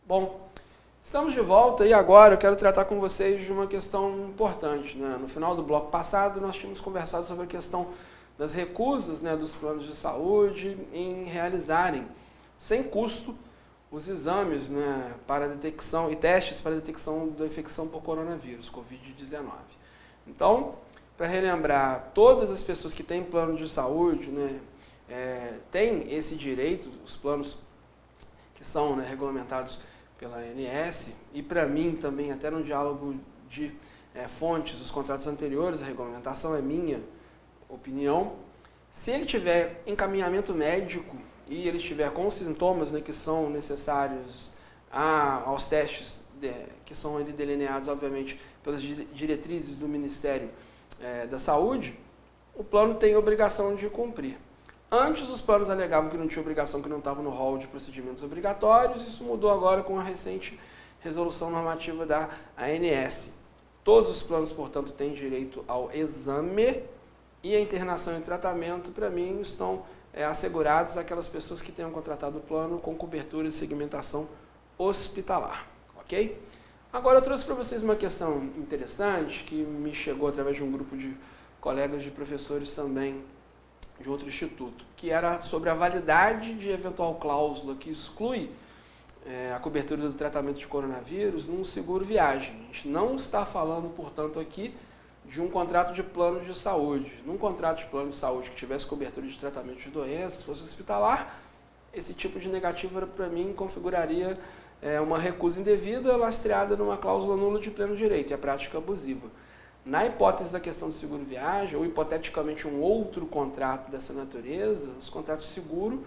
Bom, estamos de volta e agora eu quero tratar com vocês de uma questão importante, né? No final do bloco passado nós tínhamos conversado sobre a questão das recusas, né, dos planos de saúde em realizarem sem custo os exames, né, para detecção e testes para detecção da infecção por coronavírus, Covid-19. Então, para relembrar, todas as pessoas que têm plano de saúde, né, têm esse direito, os planos que são, né, regulamentados pela ANS, e para mim também, até no diálogo de fontes, os contratos anteriores, a regulamentação é minha opinião, se ele tiver encaminhamento médico e ele estiver com os sintomas, né, que são necessários aos testes que são delineados, obviamente, pelas diretrizes do Ministério da Saúde, o plano tem obrigação de cumprir. Antes, os planos alegavam que não tinha obrigação, que não estava no rol de procedimentos obrigatórios. Isso mudou agora com a recente resolução normativa da ANS. Todos os planos, portanto, têm direito ao exame e a internação e tratamento, para mim, estão assegurados aquelas pessoas que tenham contratado o plano com cobertura e segmentação hospitalar. Ok? Agora, eu trouxe para vocês uma questão interessante que me chegou através de um grupo de colegas de professores também de outro instituto, que era sobre a validade de eventual cláusula que exclui a cobertura do tratamento de coronavírus num seguro viagem. A gente não está falando, portanto, aqui de um contrato de plano de saúde. Num contrato de plano de saúde que tivesse cobertura de tratamento de doenças, fosse hospitalar, esse tipo de negativa, para mim, configuraria uma recusa indevida lastreada numa cláusula nula de pleno direito, e a prática abusiva. Na hipótese da questão do seguro viagem, ou hipoteticamente um outro contrato dessa natureza, os contratos de seguro,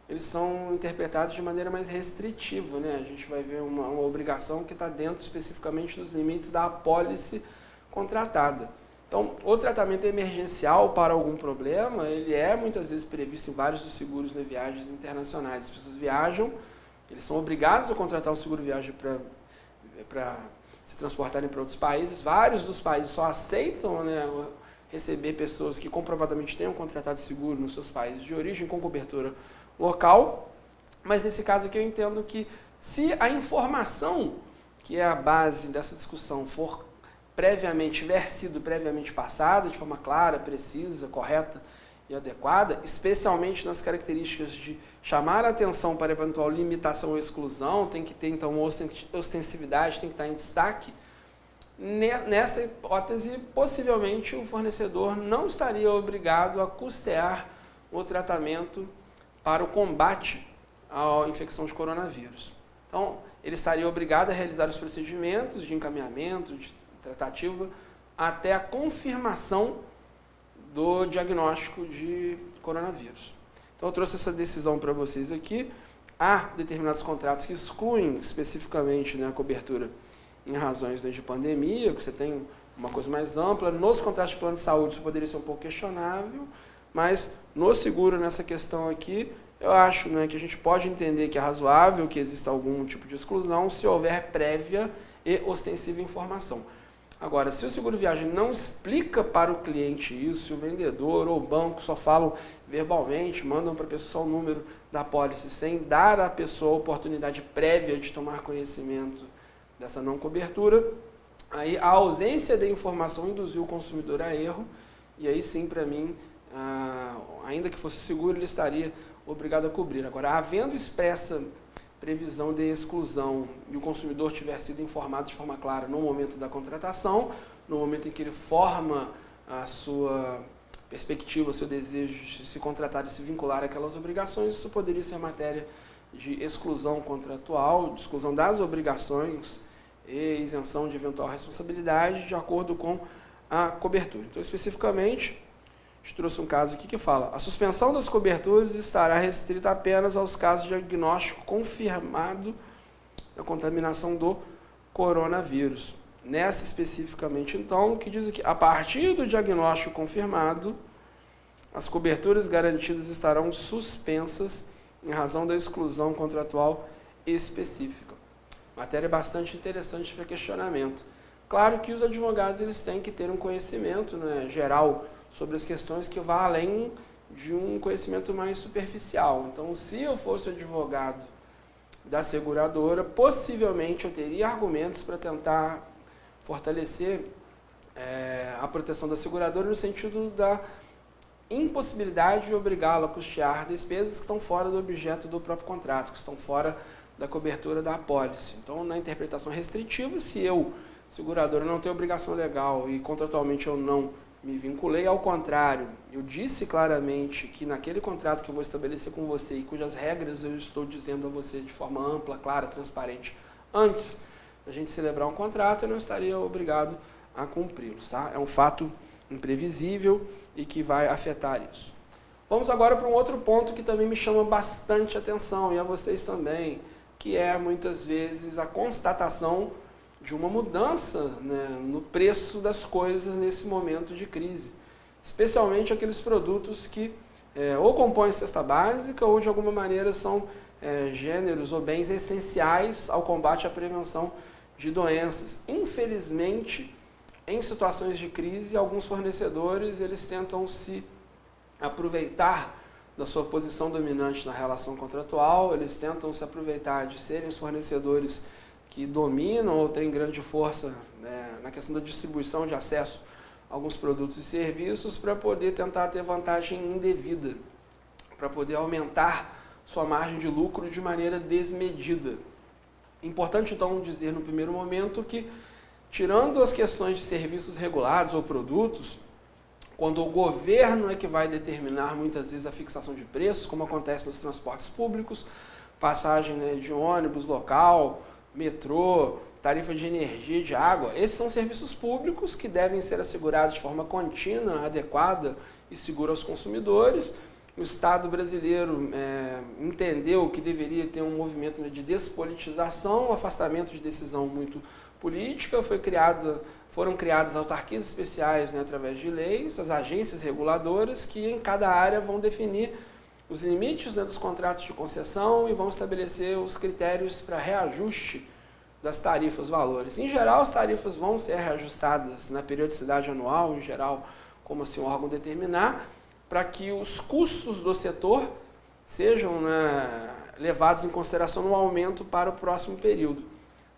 eles são interpretados de maneira mais restritiva, né? A gente vai ver uma obrigação que está dentro especificamente dos limites da apólice contratada. Então, o tratamento emergencial para algum problema, ele é muitas vezes previsto em vários dos seguros de viagens internacionais. As pessoas viajam, eles são obrigados a contratar um seguro viagem para se transportarem para outros países. Vários dos países só aceitam, né, receber pessoas que comprovadamente tenham contratado seguro nos seus países de origem com cobertura local. Mas nesse caso aqui eu entendo que se a informação que é a base dessa discussão tiver sido previamente passada de forma clara, precisa, correta e adequada, especialmente nas características de chamar a atenção para eventual limitação ou exclusão, tem que ter então ostensividade, tem que estar em destaque. Nessa hipótese, possivelmente o fornecedor não estaria obrigado a custear o tratamento para o combate à infecção de coronavírus. Então, ele estaria obrigado a realizar os procedimentos de encaminhamento, de tratativa, até a confirmação do diagnóstico de coronavírus. Então, eu trouxe essa decisão para vocês aqui. Há determinados contratos que excluem especificamente, né, a cobertura em razões de pandemia, que você tem uma coisa mais ampla. Nos contratos de plano de saúde isso poderia ser um pouco questionável, mas no seguro, nessa questão aqui, eu acho, né, que a gente pode entender que é razoável que exista algum tipo de exclusão se houver prévia e ostensiva informação. Agora, se o seguro viagem não explica para o cliente isso, se o vendedor ou o banco só falam verbalmente, mandam para a pessoa só o número da apólice sem dar à pessoa a oportunidade prévia de tomar conhecimento dessa não cobertura, aí a ausência de informação induziu o consumidor a erro, e aí sim, para mim, ainda que fosse seguro, ele estaria obrigado a cobrir. Agora, havendo expressa previsão de exclusão e o consumidor tiver sido informado de forma clara no momento da contratação, no momento em que ele forma a sua perspectiva, o seu desejo de se contratar e se vincular àquelas obrigações, isso poderia ser matéria de exclusão contratual, de exclusão das obrigações e isenção de eventual responsabilidade de acordo com a cobertura. Então, especificamente, a gente trouxe um caso aqui que fala: a suspensão das coberturas estará restrita apenas aos casos de diagnóstico confirmado da contaminação do coronavírus. Nessa especificamente, então, que diz aqui: a partir do diagnóstico confirmado, as coberturas garantidas estarão suspensas em razão da exclusão contratual específica. Matéria bastante interessante para questionamento. Claro que os advogados eles têm que ter um conhecimento, né, geral sobre as questões que vá além de um conhecimento mais superficial. Então, se eu fosse advogado da seguradora, possivelmente eu teria argumentos para tentar fortalecer a proteção da seguradora no sentido da impossibilidade de obrigá-la a custear despesas que estão fora do objeto do próprio contrato, que estão fora da cobertura da apólice. Então, na interpretação restritiva, se eu, seguradora, não tenho obrigação legal e contratualmente eu não me vinculei, ao contrário, eu disse claramente que naquele contrato que eu vou estabelecer com você e cujas regras eu estou dizendo a você de forma ampla, clara, transparente, antes da gente celebrar um contrato, eu não estaria obrigado a cumpri-los. Tá? É um fato imprevisível e que vai afetar isso. Vamos agora para um outro ponto que também me chama bastante atenção, e a vocês também, que é muitas vezes a constatação de uma mudança, né, no preço das coisas nesse momento de crise. Especialmente aqueles produtos que ou compõem cesta básica ou de alguma maneira são gêneros ou bens essenciais ao combate à prevenção de doenças. Infelizmente, em situações de crise, alguns fornecedores eles tentam se aproveitar da sua posição dominante na relação contratual, eles tentam se aproveitar de serem os fornecedores que dominam ou têm grande força na questão da distribuição de acesso a alguns produtos e serviços para poder tentar ter vantagem indevida, para poder aumentar sua margem de lucro de maneira desmedida. Importante então dizer no primeiro momento que, tirando as questões de serviços regulados ou produtos, quando o governo é que vai determinar muitas vezes a fixação de preços, como acontece nos transportes públicos, passagem de ônibus local, metrô, tarifa de energia e de água, esses são serviços públicos que devem ser assegurados de forma contínua, adequada e segura aos consumidores. O Estado brasileiro entendeu que deveria ter um movimento de despolitização, afastamento de decisão muito política, foram criadas autarquias especiais através de leis, as agências reguladoras que em cada área vão definir os limites dos contratos de concessão e vão estabelecer os critérios para reajuste das tarifas, valores. Em geral, as tarifas vão ser reajustadas na periodicidade anual, em geral, como assim o órgão determinar, para que os custos do setor sejam levados em consideração no aumento para o próximo período.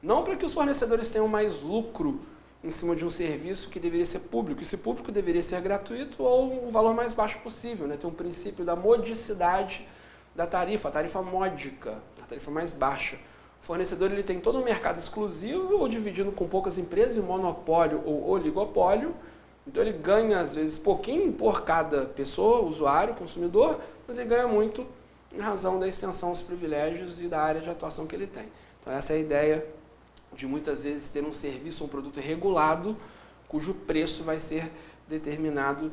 Não para que os fornecedores tenham mais lucro em cima de um serviço que deveria ser público. Esse público deveria ser gratuito ou o valor mais baixo possível. Tem um princípio da modicidade da tarifa, a tarifa módica, a tarifa mais baixa. O fornecedor ele tem todo um mercado exclusivo ou dividido com poucas empresas, em monopólio ou oligopólio. Então ele ganha às vezes pouquinho por cada pessoa, usuário, consumidor, mas ele ganha muito em razão da extensão dos privilégios e da área de atuação que ele tem. Então essa é a ideia de muitas vezes ter um serviço, um produto regulado, cujo preço vai ser determinado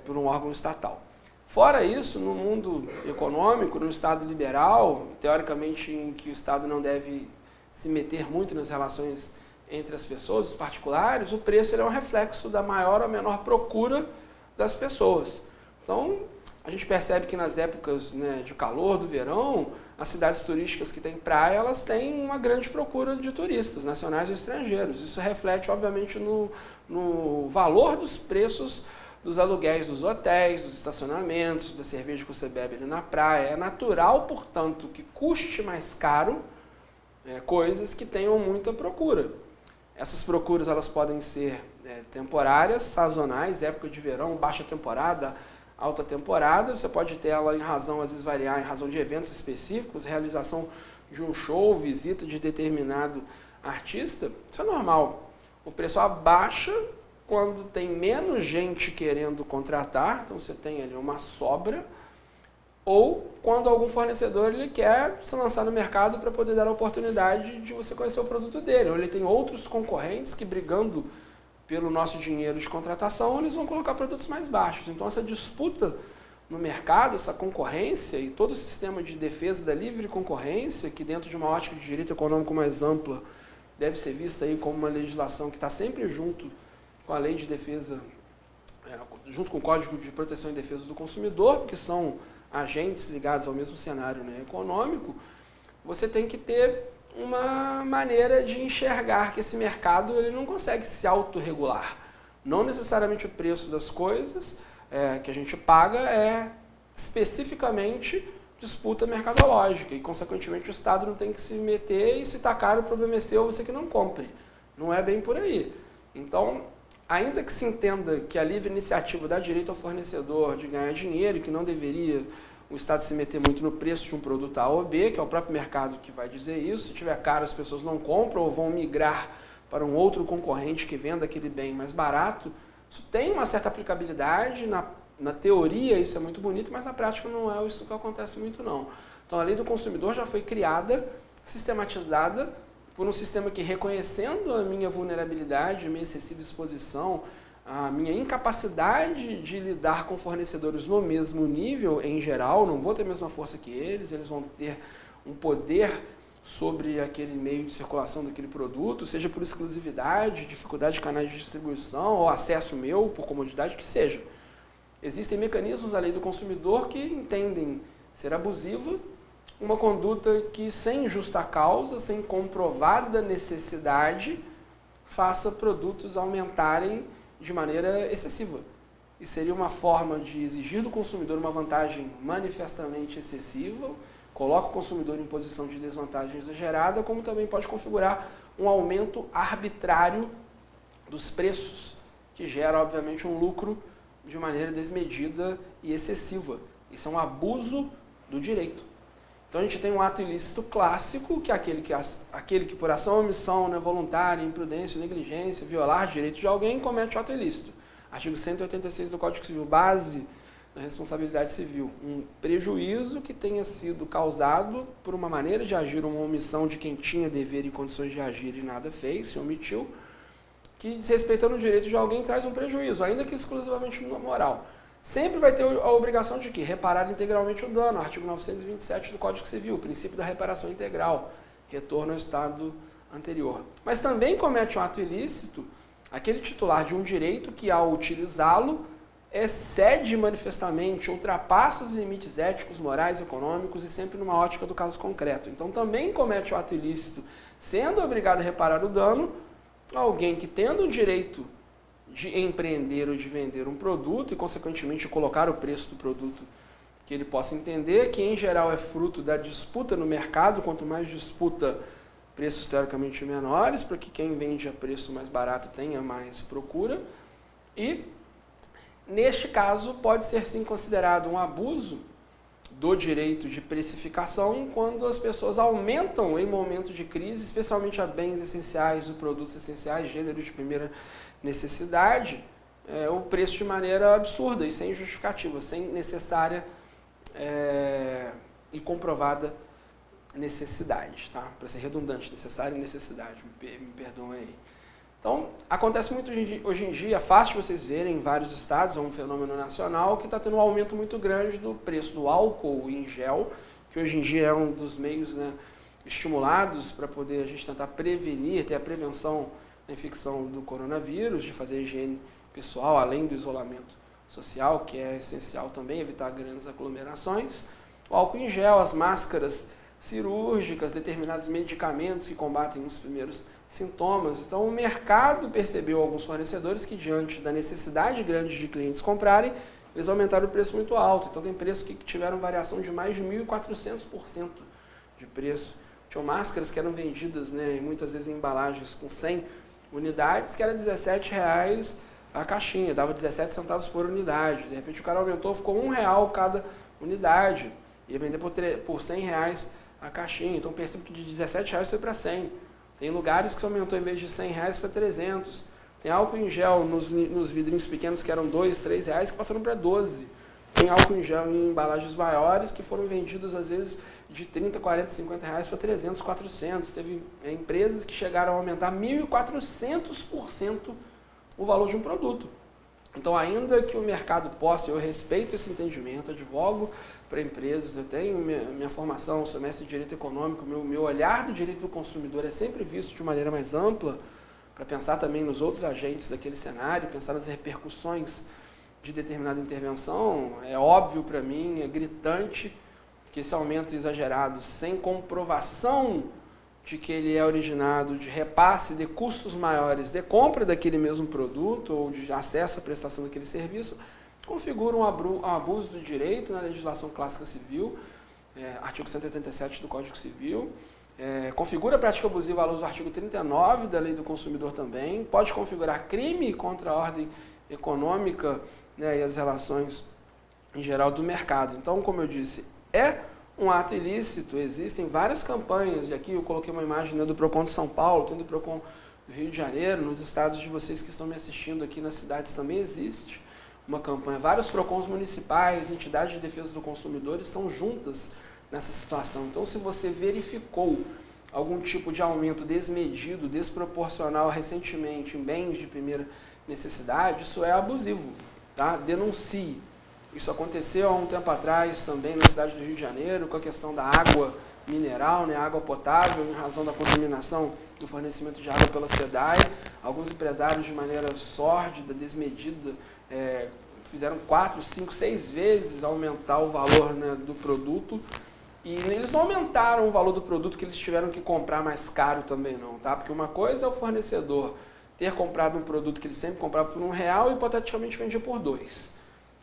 por um órgão estatal. Fora isso, no mundo econômico, no Estado liberal, teoricamente em que o Estado não deve se meter muito nas relações entre as pessoas, os particulares, o preço é um reflexo da maior ou menor procura das pessoas. Então, a gente percebe que nas épocas de calor, do verão, as cidades turísticas que têm praia, elas têm uma grande procura de turistas, nacionais e estrangeiros. Isso reflete, obviamente, no valor dos preços dos aluguéis dos hotéis, dos estacionamentos, da cerveja que você bebe ali na praia. É natural, portanto, que custe mais caro coisas que tenham muita procura. Essas procuras elas podem ser temporárias, sazonais, época de verão, baixa temporada, alta temporada. Você pode ter ela em razão, às vezes variar em razão de eventos específicos, realização de um show, visita de determinado artista. Isso é normal. O preço abaixa quando tem menos gente querendo contratar, então você tem ali uma sobra, ou quando algum fornecedor ele quer se lançar no mercado para poder dar a oportunidade de você conhecer o produto dele, ou ele tem outros concorrentes que, brigando pelo nosso dinheiro de contratação, eles vão colocar produtos mais baixos. Então essa disputa no mercado, essa concorrência e todo o sistema de defesa da livre concorrência, que dentro de uma ótica de direito econômico mais ampla deve ser vista aí como uma legislação que está sempre junto com a lei de defesa, junto com o Código de Proteção e Defesa do Consumidor, porque são agentes ligados ao mesmo cenário econômico. Você tem que ter uma maneira de enxergar que esse mercado ele não consegue se autorregular. Não necessariamente o preço das coisas que a gente paga é especificamente disputa mercadológica e, consequentemente, o Estado não tem que se meter e se está caro, o problema é seu, você que não compre. Não é bem por aí. Então, ainda que se entenda que a livre iniciativa dá direito ao fornecedor de ganhar dinheiro e que não deveria o Estado se meter muito no preço de um produto A ou B, que é o próprio mercado que vai dizer isso, se tiver caro as pessoas não compram ou vão migrar para um outro concorrente que venda aquele bem mais barato, isso tem uma certa aplicabilidade, na teoria isso é muito bonito, mas na prática não é isso que acontece muito não. Então a lei do consumidor já foi criada, sistematizada, por um sistema que, reconhecendo a minha vulnerabilidade, a minha excessiva exposição, a minha incapacidade de lidar com fornecedores no mesmo nível, em geral, não vou ter a mesma força que eles vão ter um poder sobre aquele meio de circulação daquele produto, seja por exclusividade, dificuldade de canais de distribuição, ou acesso meu, por comodidade, que seja. Existem mecanismos da lei do consumidor que entendem ser abusiva uma conduta que, sem justa causa, sem comprovada necessidade, faça produtos aumentarem de maneira excessiva. E seria uma forma de exigir do consumidor uma vantagem manifestamente excessiva, coloca o consumidor em posição de desvantagem exagerada, como também pode configurar um aumento arbitrário dos preços, que gera, obviamente, um lucro de maneira desmedida e excessiva. Isso é um abuso do direito. Então a gente tem um ato ilícito clássico, que é aquele que por ação ou omissão, né, voluntária, imprudência, negligência, violar direito de alguém, comete o ato ilícito. Artigo 186 do Código Civil, base na responsabilidade civil. Um prejuízo que tenha sido causado por uma maneira de agir, uma omissão de quem tinha dever e condições de agir e nada fez, se omitiu, que, desrespeitando o direito de alguém, traz um prejuízo, ainda que exclusivamente moral. Sempre vai ter a obrigação de quê? Reparar integralmente o dano, artigo 927 do Código Civil, o princípio da reparação integral, retorno ao estado anterior. Mas também comete um ato ilícito aquele titular de um direito que, ao utilizá-lo, excede manifestamente, ultrapassa os limites éticos, morais, econômicos e sempre numa ótica do caso concreto. Então também comete o ato ilícito, sendo obrigado a reparar o dano, alguém que, tendo o direito de empreender ou de vender um produto e, consequentemente, colocar o preço do produto que ele possa entender, que em geral é fruto da disputa no mercado, quanto mais disputa, preços teoricamente menores, para que quem vende a preço mais barato tenha mais procura. E, neste caso, pode ser sim considerado um abuso do direito de precificação quando as pessoas aumentam em momento de crise, especialmente a bens essenciais ou produtos essenciais, gênero de primeira necessidade, o preço de maneira absurda e sem justificativa, sem necessária e comprovada necessidade, tá? Para ser redundante, necessária e necessidade, me perdoem aí. Então, acontece muito hoje em dia, é fácil de vocês verem em vários estados, é um fenômeno nacional que está tendo um aumento muito grande do preço do álcool em gel, que hoje em dia é um dos meios, né, estimulados para poder a gente tentar prevenir, ter a prevenção da infecção do coronavírus, de fazer a higiene pessoal, além do isolamento social, que é essencial também, evitar grandes aglomerações. O álcool em gel, as máscaras cirúrgicas, determinados medicamentos que combatem os primeiros sintomas. Então, o mercado percebeu, alguns fornecedores, que diante da necessidade grande de clientes comprarem, eles aumentaram o preço muito alto. Então, tem preços que tiveram variação de mais de 1.400% de preço. Tinham máscaras que eram vendidas, né, muitas vezes em embalagens com 100 unidades, que era R$17 a caixinha, dava 17 centavos por unidade. De repente, o cara aumentou, ficou R$1 cada unidade. Ia vender por R$100 a caixinha. Então, percebo que de R$17 foi para 100. Tem lugares que se aumentou, em vez de R$100 para 300. Tem álcool em gel nos vidrinhos pequenos que eram R$2, R$3, que passaram para 12. Tem álcool em gel em embalagens maiores que foram vendidos, às vezes, de 30, 40, 50 reais para 300, 400. Teve empresas que chegaram a aumentar 1.400% o valor de um produto. Então, ainda que o mercado possa, eu respeito esse entendimento, advogo para empresas, eu tenho minha formação, sou mestre de direito econômico, meu olhar do direito do consumidor é sempre visto de maneira mais ampla, para pensar também nos outros agentes daquele cenário, pensar nas repercussões de determinada intervenção. É óbvio para mim, é gritante, que esse aumento exagerado, sem comprovação de que ele é originado de repasse de custos maiores de compra daquele mesmo produto ou de acesso à prestação daquele serviço, configura um abuso do direito na legislação clássica civil artigo 187 do Código Civil, configura a prática abusiva à luz do artigo 39 da Lei do Consumidor também, pode configurar crime contra a ordem econômica, né, e as relações em geral do mercado. Então, como eu disse, é um ato ilícito, existem várias campanhas, e aqui eu coloquei uma imagem, né, do PROCON de São Paulo, tem do PROCON do Rio de Janeiro, nos estados de vocês que estão me assistindo aqui nas cidades também existe uma campanha. Vários PROCONs municipais, entidades de defesa do consumidor estão juntas nessa situação. Então, se você verificou algum tipo de aumento desmedido, desproporcional recentemente em bens de primeira necessidade, isso é abusivo, tá? Denuncie. Isso aconteceu há um tempo atrás também na cidade do Rio de Janeiro, com a questão da água mineral, né, água potável, em razão da contaminação do fornecimento de água pela SEDAI. Alguns empresários, de maneira sórdida, desmedida, fizeram 4, 5, 6 vezes aumentar o valor, né, do produto. E eles não aumentaram o valor do produto que eles tiveram que comprar mais caro também não, tá? Porque uma coisa é o fornecedor ter comprado um produto que ele sempre comprava por R$1 e hipoteticamente vendia por R$2.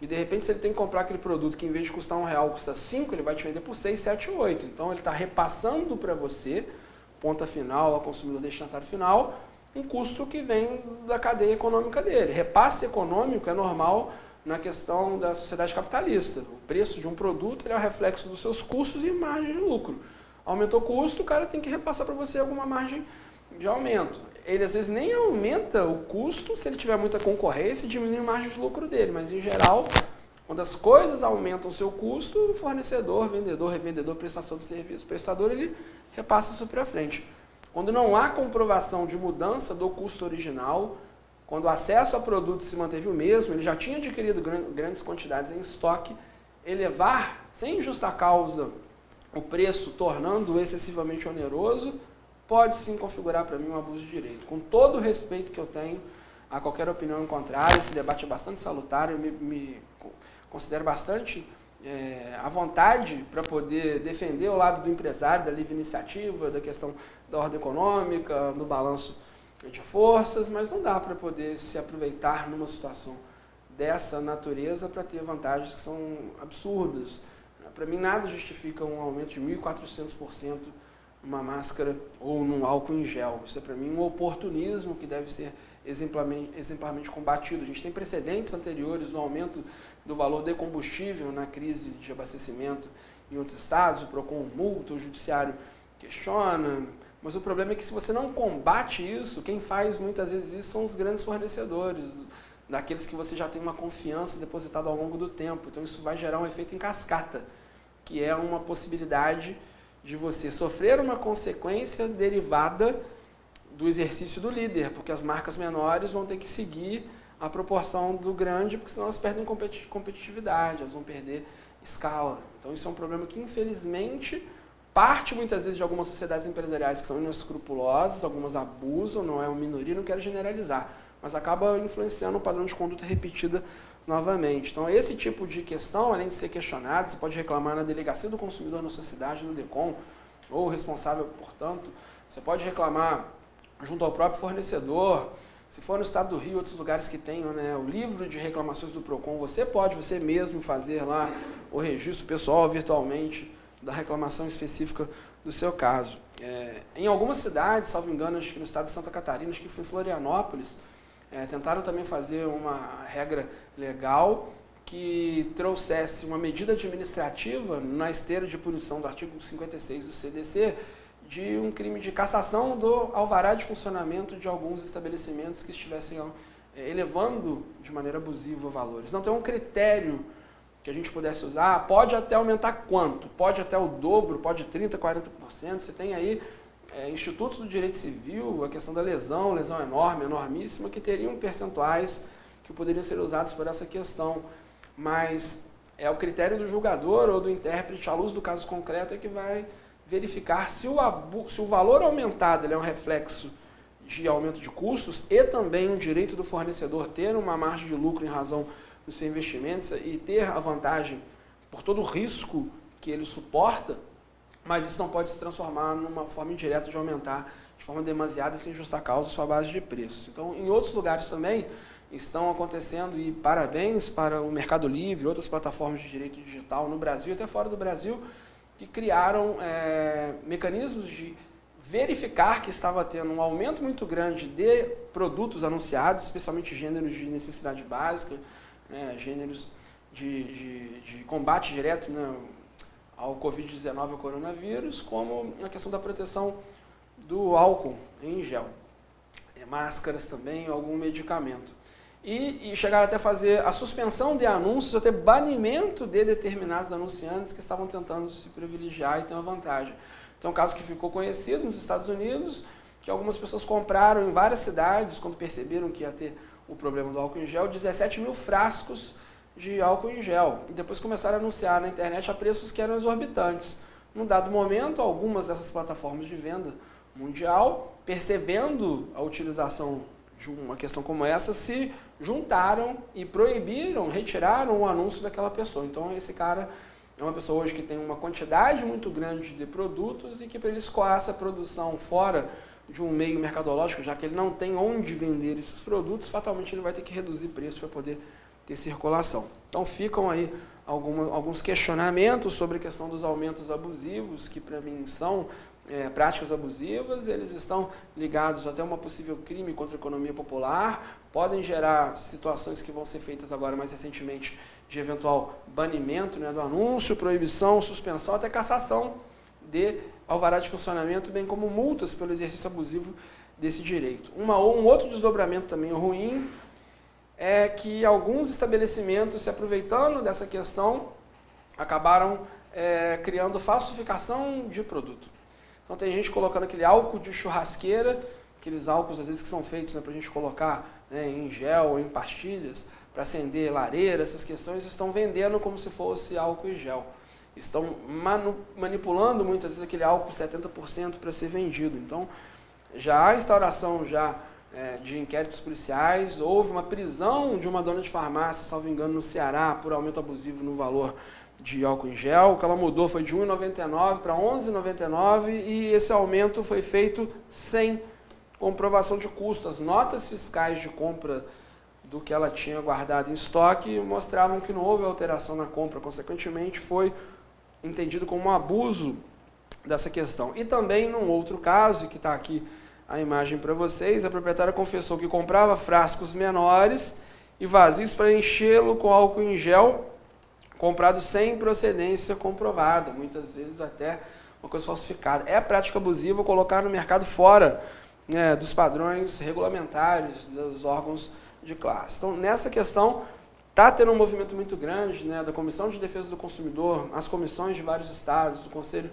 E de repente, se ele tem que comprar aquele produto que em vez de custar R$1 custa 5, ele vai te vender por 6, 7, 8. Então ele está repassando para você, ponta final, ao consumidor destinatário final, um custo que vem da cadeia econômica dele. Repasse econômico é normal na questão da sociedade capitalista. O preço de um produto ele é o reflexo dos seus custos e margem de lucro. Aumentou o custo, o cara tem que repassar para você alguma margem de aumento. Ele às vezes nem aumenta o custo se ele tiver muita concorrência e diminui a margem de lucro dele, mas em geral, quando as coisas aumentam o seu custo, o fornecedor, vendedor, revendedor, prestação de serviço, prestador, ele repassa isso para frente. Quando não há comprovação de mudança do custo original, quando o acesso a produto se manteve o mesmo, ele já tinha adquirido grandes quantidades em estoque, elevar, sem justa causa, o preço, tornando-o excessivamente oneroso, pode sim configurar para mim um abuso de direito. Com todo o respeito que eu tenho a qualquer opinião em contrário, esse debate é bastante salutar, eu me considero bastante à vontade para poder defender o lado do empresário, da livre iniciativa, da questão da ordem econômica, do balanço de forças, mas não dá para poder se aproveitar numa situação dessa natureza para ter vantagens que são absurdas. Para mim, nada justifica um aumento de 1.400% numa máscara ou num álcool em gel. Isso é, para mim, um oportunismo que deve ser exemplarmente combatido. A gente tem precedentes anteriores do aumento do valor de combustível na crise de abastecimento em outros estados, o PROCON multa, o judiciário questiona, mas o problema é que se você não combate isso, quem faz muitas vezes isso são os grandes fornecedores, daqueles que você já tem uma confiança depositada ao longo do tempo. Então isso vai gerar um efeito em cascata, que é uma possibilidade de você sofrer uma consequência derivada do exercício do líder, porque as marcas menores vão ter que seguir a proporção do grande, porque senão elas perdem competitividade, elas vão perder escala. Então isso é um problema que, infelizmente, parte muitas vezes de algumas sociedades empresariais que são inescrupulosas, algumas abusam, não é uma minoria, não quero generalizar, mas acaba influenciando o padrão de conduta repetida novamente. Então, esse tipo de questão, além de ser questionado, você pode reclamar na Delegacia do Consumidor na sua cidade, no DECOM, ou o responsável, portanto, você pode reclamar junto ao próprio fornecedor. Se for no estado do Rio, outros lugares que tenham, né, o livro de reclamações do PROCON, você mesmo fazer lá o registro pessoal virtualmente da reclamação específica do seu caso. Em algumas cidades, salvo engano, acho que no estado de Santa Catarina, acho que foi em Florianópolis, tentaram também fazer uma regra legal que trouxesse uma medida administrativa na esteira de punição do artigo 56 do CDC de um crime de cassação do alvará de funcionamento de alguns estabelecimentos que estivessem elevando de maneira abusiva valores. Não tem um critério que a gente pudesse usar, pode até aumentar quanto? Pode até o dobro, pode 30%, 40%. Você tem aí institutos do direito civil, a questão da lesão enorme, enormíssima, que teriam percentuais que poderiam ser usados por essa questão. Mas é o critério do julgador ou do intérprete, à luz do caso concreto, é que vai verificar se o valor aumentado ele é um reflexo de aumento de custos e também um direito do fornecedor ter uma margem de lucro em razão do seu investimento e ter a vantagem por todo o risco que ele suporta, mas isso não pode se transformar numa forma indireta de aumentar de forma demasiada sem justa causa a sua base de preço. Então, em outros lugares também estão acontecendo, e parabéns para o Mercado Livre, outras plataformas de direito digital no Brasil e até fora do Brasil, que criaram mecanismos de verificar que estava tendo um aumento muito grande de produtos anunciados, especialmente gêneros de necessidade básica, né, gêneros de combate direto, né, ao Covid-19, ao coronavírus, como a questão da proteção do álcool em gel, máscaras também, algum medicamento. E chegaram até a fazer a suspensão de anúncios, até banimento de determinados anunciantes que estavam tentando se privilegiar e ter uma vantagem. Então, um caso que ficou conhecido nos Estados Unidos, que algumas pessoas compraram em várias cidades, quando perceberam que ia ter o problema do álcool em gel, 17 mil frascos de álcool em gel. E depois começaram a anunciar na internet a preços que eram exorbitantes. Num dado momento, algumas dessas plataformas de venda mundial, percebendo a utilização de uma questão como essa, se juntaram e proibiram, retiraram o anúncio daquela pessoa. Então, esse cara é uma pessoa hoje que tem uma quantidade muito grande de produtos e que para ele escoar essa produção fora de um meio mercadológico, já que ele não tem onde vender esses produtos, fatalmente ele vai ter que reduzir preço para poder ter circulação. Então ficam aí alguns questionamentos sobre a questão dos aumentos abusivos, que para mim são práticas abusivas, eles estão ligados até a uma possível crime contra a economia popular, podem gerar situações que vão ser feitas agora mais recentemente de eventual banimento, né, do anúncio, proibição, suspensão, até cassação de alvará de funcionamento, bem como multas pelo exercício abusivo desse direito. Um outro desdobramento também ruim é que alguns estabelecimentos, se aproveitando dessa questão, acabaram criando falsificação de produto. Então tem gente colocando aquele álcool de churrasqueira, aqueles álcools às vezes que são feitos, né, para a gente colocar, né, em gel ou em pastilhas, para acender lareira, essas questões, estão vendendo como se fosse álcool em gel. Estão manipulando muitas vezes aquele álcool 70% para ser vendido. Então já há instauração de inquéritos policiais, houve uma prisão de uma dona de farmácia, salvo engano, no Ceará, por aumento abusivo no valor de álcool em gel. O que ela mudou foi de R$ 1,99 para R$ 11,99 e esse aumento foi feito sem comprovação de custo. As notas fiscais de compra do que ela tinha guardado em estoque mostravam que não houve alteração na compra, consequentemente foi entendido como um abuso dessa questão. E também num outro caso, que está aqui a imagem para vocês, a proprietária confessou que comprava frascos menores e vazios para enchê-lo com álcool em gel, comprado sem procedência comprovada, muitas vezes até uma coisa falsificada. É prática abusiva colocar no mercado fora, né, dos padrões regulamentares dos órgãos de classe. Então, nessa questão, está tendo um movimento muito grande, né, da Comissão de Defesa do Consumidor, as comissões de vários estados, do Conselho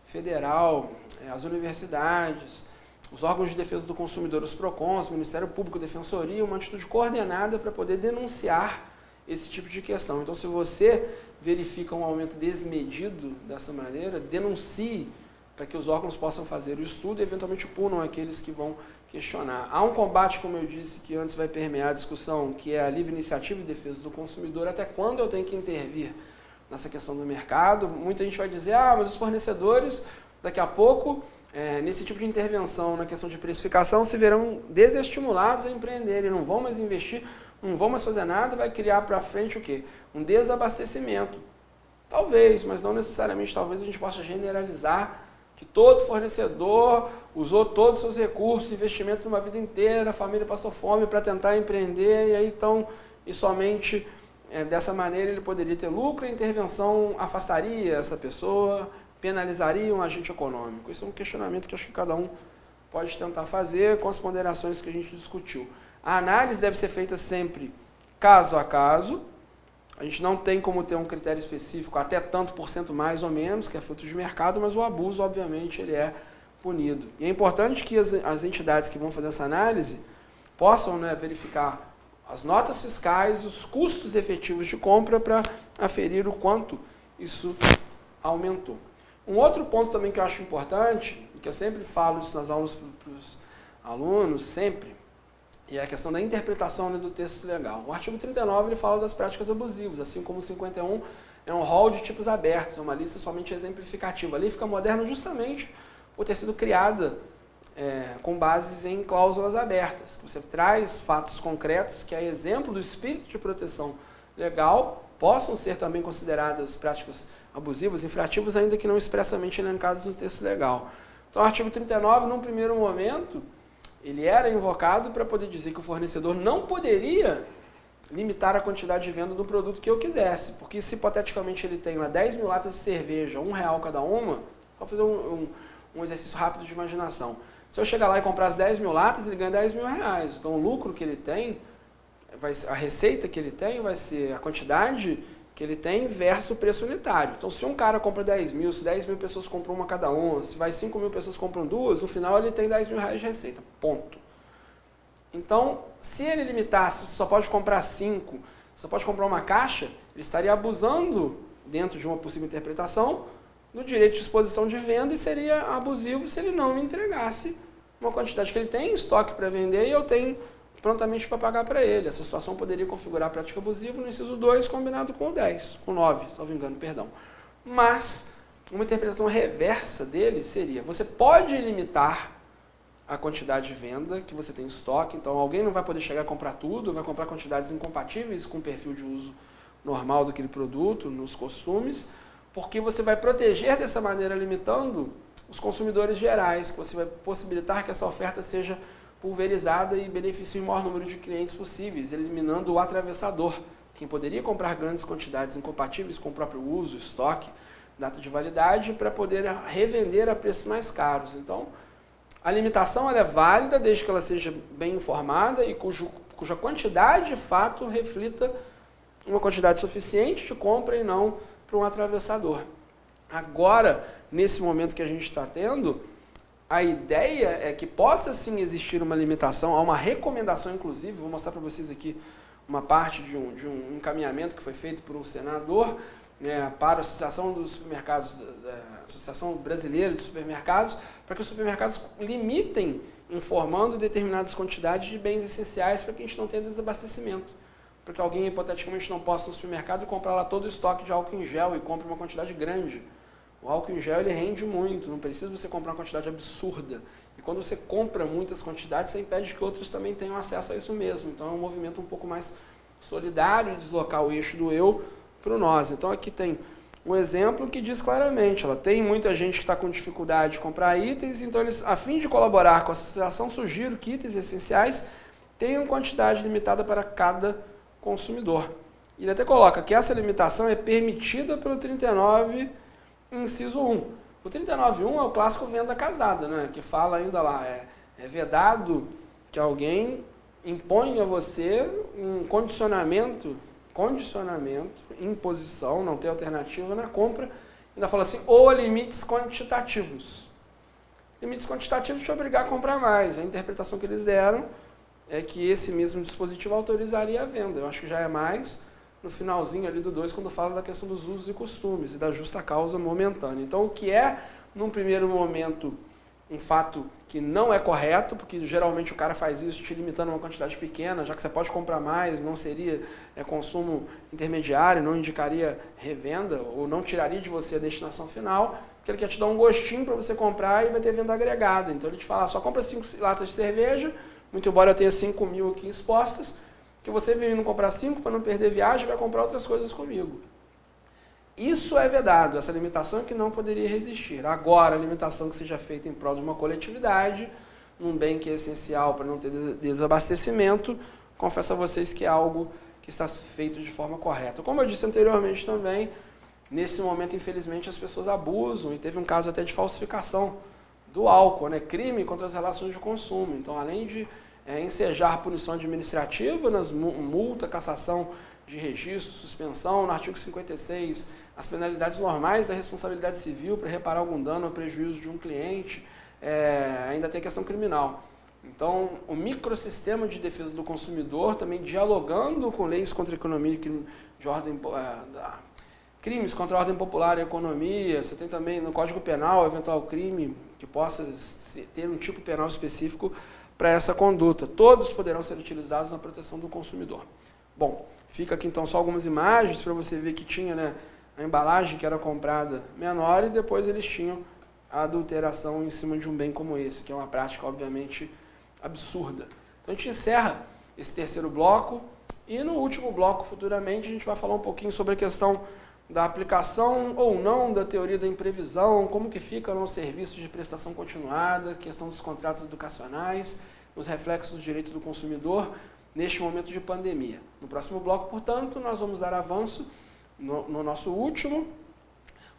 Federal, as universidades, os órgãos de defesa do consumidor, os PROCONs, o Ministério Público, Defensoria, uma atitude coordenada para poder denunciar esse tipo de questão. Então, se você verifica um aumento desmedido dessa maneira, denuncie para que os órgãos possam fazer o estudo e eventualmente punam aqueles que vão questionar. Há um combate, como eu disse, que antes vai permear a discussão, que é a livre iniciativa e defesa do consumidor, até quando eu tenho que intervir nessa questão do mercado. Muita gente vai dizer, mas os fornecedores, daqui a pouco, nesse tipo de intervenção na questão de precificação, se verão desestimulados a empreenderem, não vão mais investir, não vão mais fazer nada, vai criar para frente o quê? Um desabastecimento. Talvez, mas não necessariamente, talvez a gente possa generalizar que todo fornecedor usou todos os seus recursos, investimento numa vida inteira, a família passou fome para tentar empreender, e aí então, e somente dessa maneira ele poderia ter lucro, a intervenção afastaria essa pessoa, penalizaria um agente econômico. Isso é um questionamento que acho que cada um pode tentar fazer com as ponderações que a gente discutiu. A análise deve ser feita sempre caso a caso. A gente não tem como ter um critério específico, até tanto por cento mais ou menos, que é fruto de mercado, mas o abuso, obviamente, ele é punido. E é importante que as entidades que vão fazer essa análise possam, né, verificar as notas fiscais, os custos efetivos de compra para aferir o quanto isso aumentou. Um outro ponto também que eu acho importante, que eu sempre falo isso nas aulas para os alunos, sempre, e é a questão da interpretação, né, do texto legal. O artigo 39 ele fala das práticas abusivas, assim como o 51 é um rol de tipos abertos, é uma lista somente exemplificativa. Ali fica moderno justamente por ter sido criada com bases em cláusulas abertas. Você traz fatos concretos, que é exemplo do espírito de proteção legal, possam ser também consideradas práticas abusivas, infrativas, ainda que não expressamente elencadas no texto legal. Então, o artigo 39, num primeiro momento, ele era invocado para poder dizer que o fornecedor não poderia limitar a quantidade de venda do produto que eu quisesse, porque se hipoteticamente ele tem lá 10 mil latas de cerveja, R$1 cada uma, vou fazer um exercício rápido de imaginação. Se eu chegar lá e comprar as 10 mil latas, ele ganha 10 mil reais. Então, o lucro que ele tem, a receita que ele tem vai ser a quantidade que ele tem versus o preço unitário. Então, se um cara compra 10 mil, se 10 mil pessoas compram uma cada uma, se vai 5 mil pessoas compram duas, no final ele tem 10 mil reais de receita. Ponto. Então, se ele limitasse, só pode comprar 5, só pode comprar uma caixa, ele estaria abusando, dentro de uma possível interpretação, do direito de exposição de venda e seria abusivo se ele não me entregasse uma quantidade que ele tem em estoque para vender e eu tenho prontamente para pagar para ele. Essa situação poderia configurar a prática abusiva no inciso 2, combinado com o 10, com o 9, salvo engano, perdão. Mas, uma interpretação reversa dele seria, você pode limitar a quantidade de venda que você tem em estoque, então alguém não vai poder chegar a comprar tudo, vai comprar quantidades incompatíveis com o perfil de uso normal daquele produto, nos costumes, porque você vai proteger dessa maneira, limitando os consumidores gerais, que você vai possibilitar que essa oferta seja pulverizada e beneficie o maior número de clientes possíveis, eliminando o atravessador, quem poderia comprar grandes quantidades incompatíveis com o próprio uso, estoque, data de validade, para poder revender a preços mais caros. Então, a limitação ela é válida desde que ela seja bem informada e cuja quantidade de fato reflita uma quantidade suficiente de compra e não para um atravessador. Agora, nesse momento que a gente está tendo, a ideia é que possa sim existir uma limitação, há uma recomendação inclusive, vou mostrar para vocês aqui uma parte de um encaminhamento que foi feito por um senador, para a Associação dos Supermercados, Associação Brasileira de Supermercados, para que os supermercados limitem informando determinadas quantidades de bens essenciais para que a gente não tenha desabastecimento. Para que alguém, hipoteticamente, não possa ir no supermercado e comprar lá todo o estoque de álcool em gel e compre uma quantidade grande. O álcool em gel ele rende muito, não precisa você comprar uma quantidade absurda. E quando você compra muitas quantidades, você impede que outros também tenham acesso a isso mesmo. Então é um movimento um pouco mais solidário de deslocar o eixo do eu para o nós. Então aqui tem um exemplo que diz claramente, tem muita gente que está com dificuldade de comprar itens, então eles, a fim de colaborar com a associação, sugiro que itens essenciais tenham quantidade limitada para cada consumidor. Ele até coloca que essa limitação é permitida pelo 39, inciso 1. O 39.1 é o clássico venda casada, né? Que fala ainda lá, é vedado que alguém imponha a você um condicionamento, imposição, não tem alternativa na compra, ainda fala assim, ou limites quantitativos. Limites quantitativos te obrigar a comprar mais. A interpretação que eles deram é que esse mesmo dispositivo autorizaria a venda. Eu acho que já é mais no finalzinho ali do 2, quando fala da questão dos usos e costumes e da justa causa momentânea. Então, o que é, num primeiro momento, um fato que não é correto, porque geralmente o cara faz isso te limitando a uma quantidade pequena, já que você pode comprar mais, não seria consumo intermediário, não indicaria revenda, ou não tiraria de você a destinação final, porque ele quer te dar um gostinho para você comprar e vai ter venda agregada. Então, ele te fala, só compra 5 latas de cerveja, muito embora eu tenha 5 mil aqui expostas, que você vindo comprar 5 para não perder viagem, vai comprar outras coisas comigo. Isso é vedado, essa limitação que não poderia resistir. Agora, a limitação que seja feita em prol de uma coletividade, num bem que é essencial para não ter desabastecimento, confesso a vocês que é algo que está feito de forma correta. Como eu disse anteriormente também, nesse momento, infelizmente, as pessoas abusam, e teve um caso até de falsificação do álcool, crime contra as relações de consumo. Então, além de ensejar punição administrativa, nas multa, cassação de registro, suspensão, no artigo 56, as penalidades normais da responsabilidade civil para reparar algum dano ou prejuízo de um cliente, ainda tem a questão criminal. Então, o microsistema de defesa do consumidor, também dialogando com leis contra a economia de ordem, crimes contra a ordem popular e a economia, você tem também no Código Penal eventual crime que possa ter um tipo penal específico para essa conduta. Todos poderão ser utilizados na proteção do consumidor. Bom, fica aqui então só algumas imagens para você ver que tinha a embalagem que era comprada menor e depois eles tinham a adulteração em cima de um bem como esse, que é uma prática obviamente absurda. Então a gente encerra esse terceiro bloco E no último bloco, futuramente, a gente vai falar um pouquinho sobre a questão da aplicação ou não da teoria da imprevisão, como que fica no serviço de prestação continuada, questão dos contratos educacionais, os reflexos do direito do consumidor neste momento de pandemia. No próximo bloco, portanto, nós vamos dar avanço no nosso último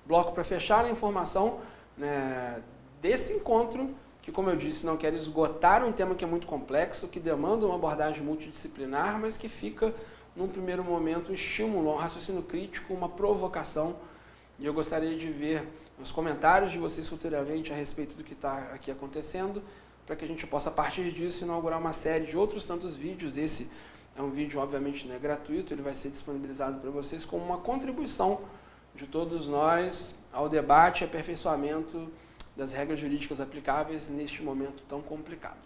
bloco para fechar a informação, né, desse encontro, que, como eu disse, não quer esgotar um tema que é muito complexo, que demanda uma abordagem multidisciplinar, mas que fica, num primeiro momento, um estímulo, um raciocínio crítico, uma provocação. E eu gostaria de ver os comentários de vocês futuramente a respeito do que está aqui acontecendo, para que a gente possa, a partir disso, inaugurar uma série de outros tantos vídeos. Esse é um vídeo, obviamente, né, gratuito, ele vai ser disponibilizado para vocês como uma contribuição de todos nós ao debate e aperfeiçoamento das regras jurídicas aplicáveis neste momento tão complicado.